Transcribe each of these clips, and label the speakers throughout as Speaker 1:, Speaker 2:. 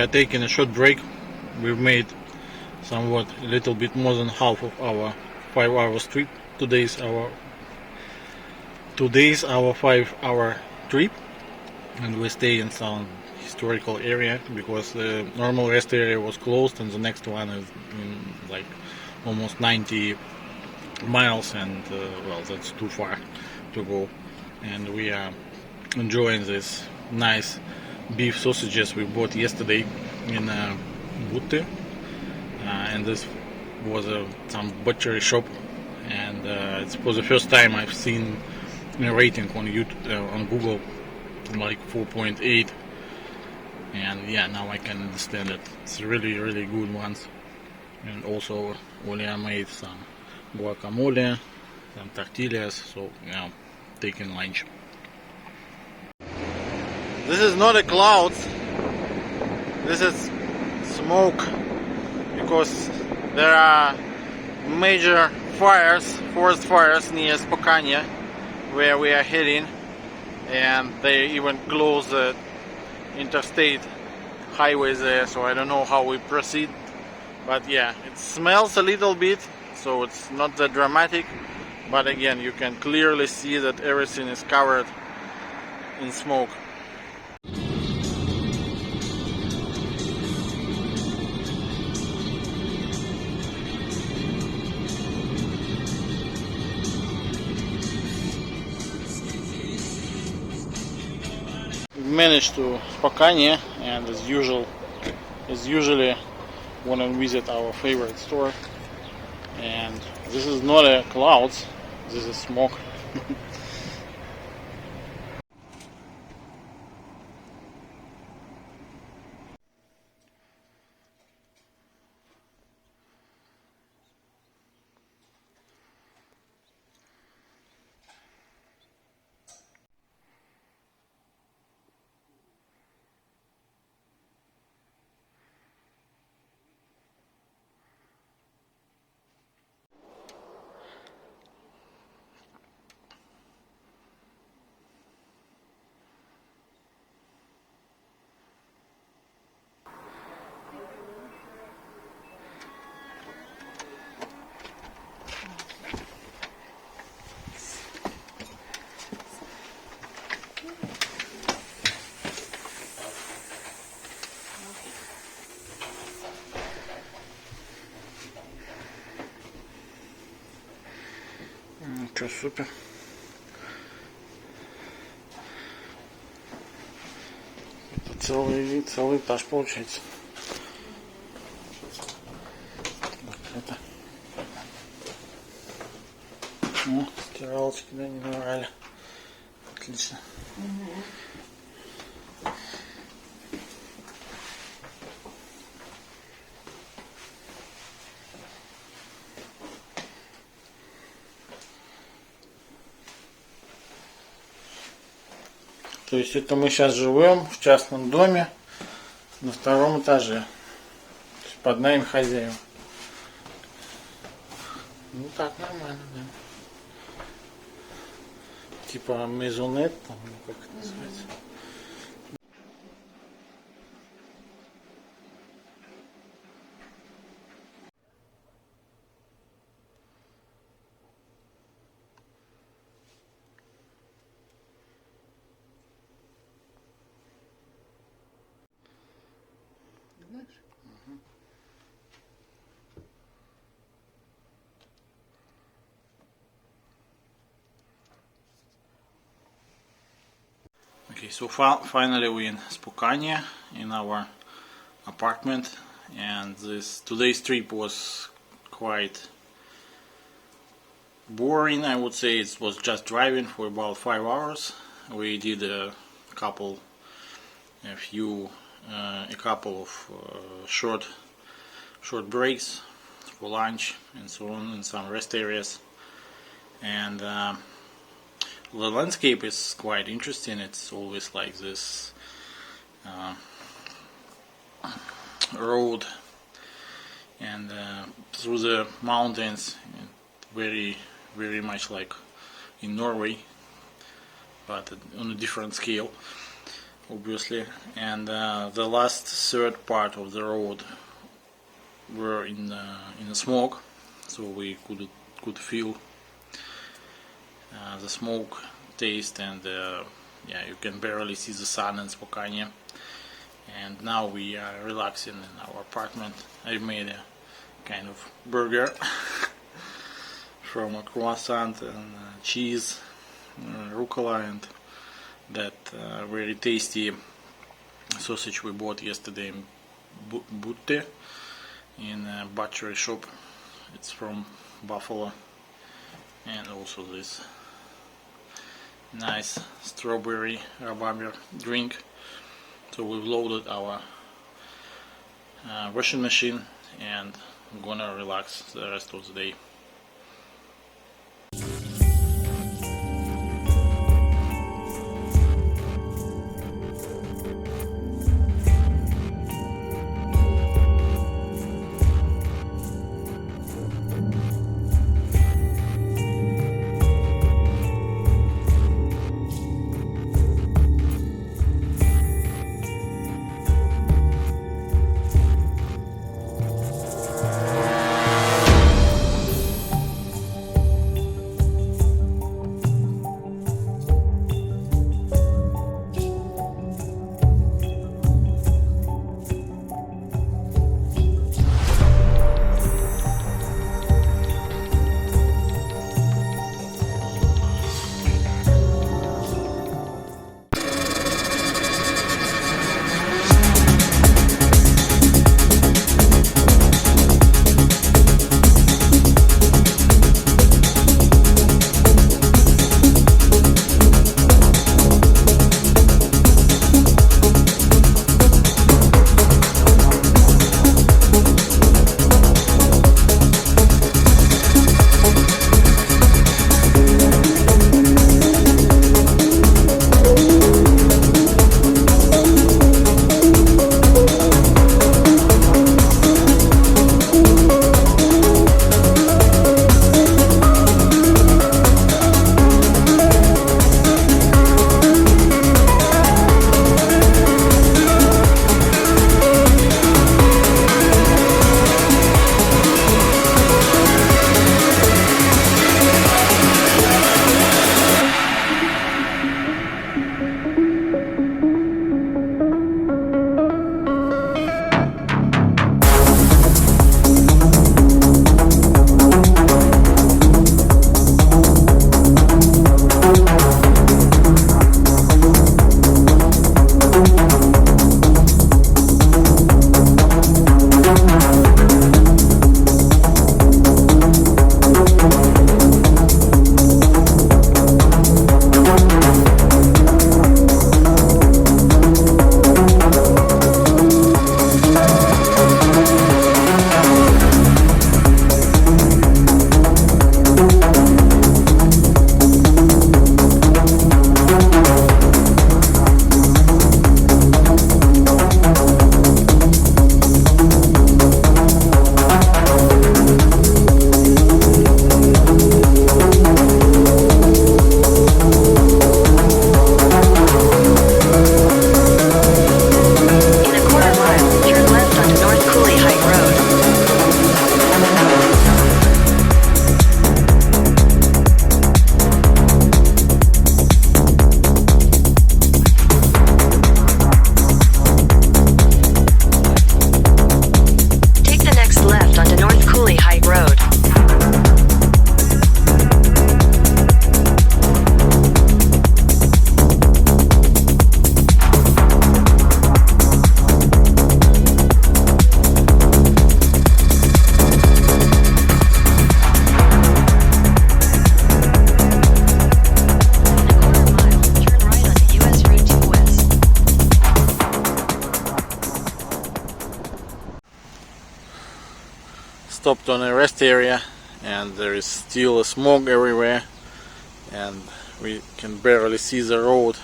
Speaker 1: are taking a short break. We've made somewhat a little bit more than half of our 5 hour trip. Today's our 5 hour trip, and we stay in some historical area because the normal rest area was closed, and the next one is in like almost 90 miles, and well, that's too far to go. And we are enjoying this nice beef sausages we bought yesterday in Butte, and this was some butchery shop, and it's for the first time I've seen a rating on YouTube, on Google, like 4.8, and yeah, now I can understand it. It's really good ones. And also Olia made some guacamole, some tortillas, so yeah, taking lunch. This is not a cloud, this is smoke, because there are major fires, forest fires near Spokane, where we are heading, and they even close the interstate highway there, so I don't know how we proceed, but yeah, it smells a little bit, so it's not that dramatic, but again, you can clearly see that everything is covered in smoke. Managed to Spokane, and as usually when I visit our favorite store, and this is not a clouds, this is smoke. Что, супер. Это целый этаж получается. Это. О, стиралочки, да, не наврали. Отлично. То есть это мы сейчас живем в частном доме на 2-м этаже. То есть под нами хозяин. Ну так, нормально, да. Типа мезонет, там, как это называется. Okay, so finally we're in Spokane in our apartment, and today's trip was quite boring. I would say it was just driving for about 5 hours. We did a couple of short breaks for lunch and so on in some rest areas, and the landscape is quite interesting. It's always like this road and through the mountains, very much like in Norway, but on a different scale. obviously, and the last third part of the road were in the smoke, so we could feel the smoke taste, and yeah, you can barely see the sun in Spokane. And now we are relaxing in our apartment. I made a kind of burger from a croissant and cheese, rucola, and that very tasty sausage we bought yesterday in Butte in a butchery shop. It's from Buffalo. And also this nice strawberry rhubarb drink. So we've loaded our washing machine, and I'm gonna relax the rest of the day. Stopped on a rest area, and there is still a smoke everywhere, and we can barely see the road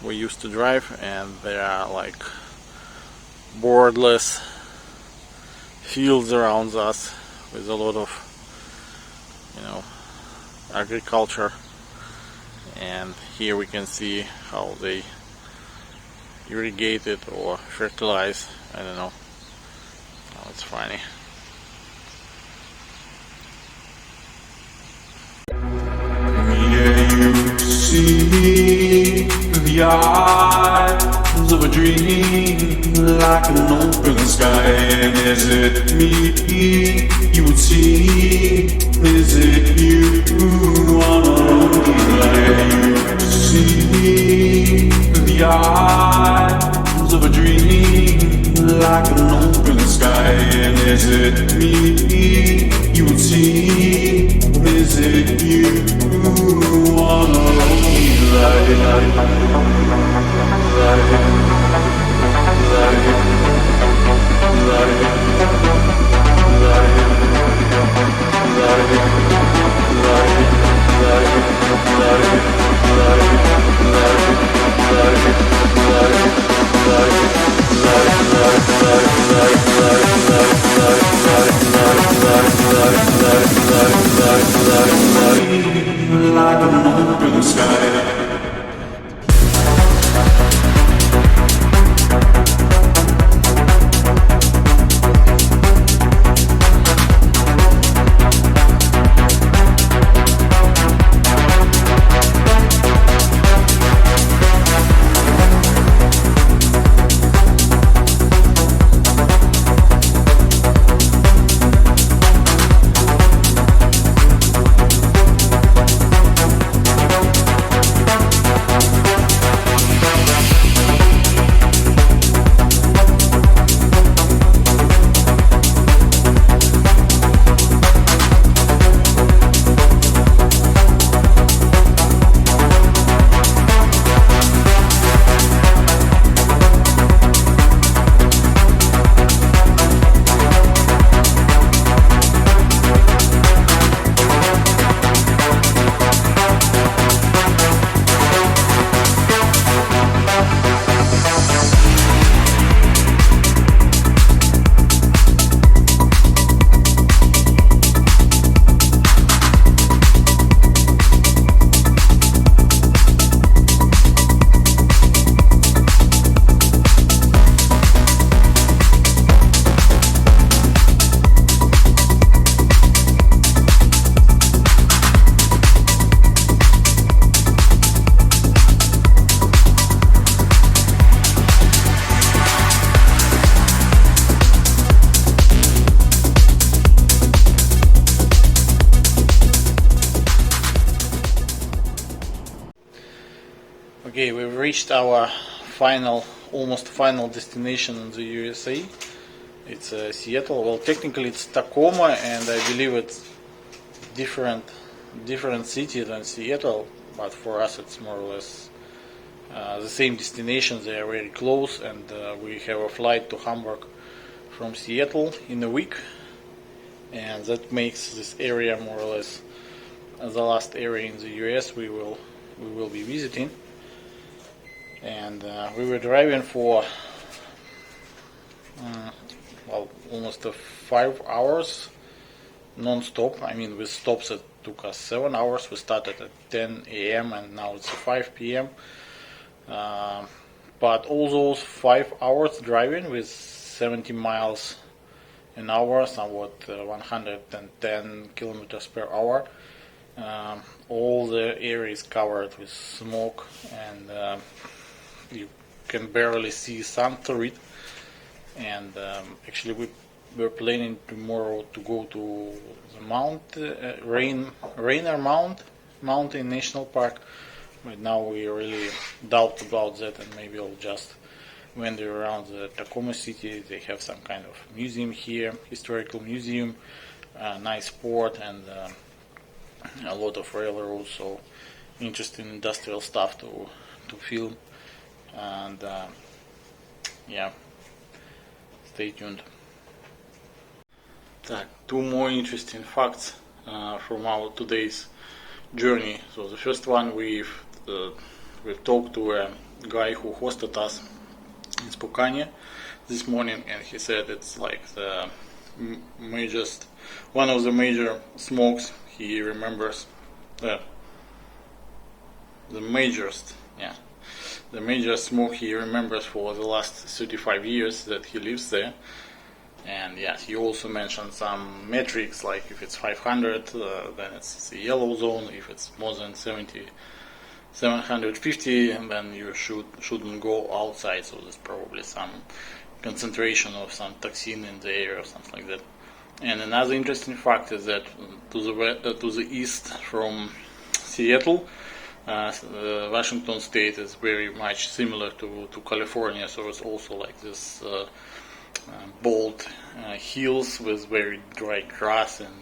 Speaker 1: we used to drive, and there are like boardless fields around us with a lot of, you know, agriculture. And here we can see how they irrigate it or fertilize. I don't know. Oh, it's funny.
Speaker 2: Yeah, you see the eyes of a dream like an open sky. And is it me you would see? Is it you on a lonely line? You see the eyes of a dream like an open sky. And is it me you would see? Is it you on a lonely like an open sky.
Speaker 1: Okay, we've reached our almost final destination in the USA. It's Seattle. Well, technically it's Tacoma, and I believe it's different city than Seattle, but for us it's more or less the same destination. They are very close, and we have a flight to Hamburg from Seattle in a week, and that makes this area more or less the last area in the US we will be visiting. And we were driving for almost 5 hours non-stop. I mean, with stops that took us 7 hours. We started at 10 a.m. and now it's 5 p.m. But all those 5 hours driving with 70 miles an hour, somewhat 110 kilometers per hour, all the area is covered with smoke, and you can barely see sun through it. And actually we're planning tomorrow to go to the Rainier Mountain National Park. But now we really doubt about that, and maybe I'll just wander around the Tacoma city. They have some kind of museum here, historical museum, nice port, and a lot of railroads, so interesting industrial stuff to film. And yeah, stay tuned. Two more interesting facts from our today's journey. So the first one, we've talked to a guy who hosted us in Spokane this morning, and he said it's like the one of the major smokes he remembers. The majorest, yeah, the major smoke he remembers for the last 35 years that he lives there. And yes, he also mentioned some metrics, like if it's 500, then it's the yellow zone. If it's more than 750, and then you shouldn't go outside. So there's probably some concentration of some toxin in the air or something like that. And another interesting fact is that to the east from Seattle, Washington State is very much similar to California. So it's also like this bold hills with very dry grass, and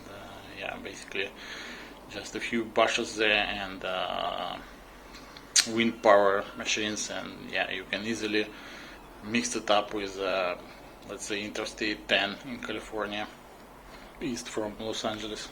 Speaker 1: basically just a few bushes there, and wind power machines, and you can easily mix it up with let's say Interstate 10 in California, east from Los Angeles.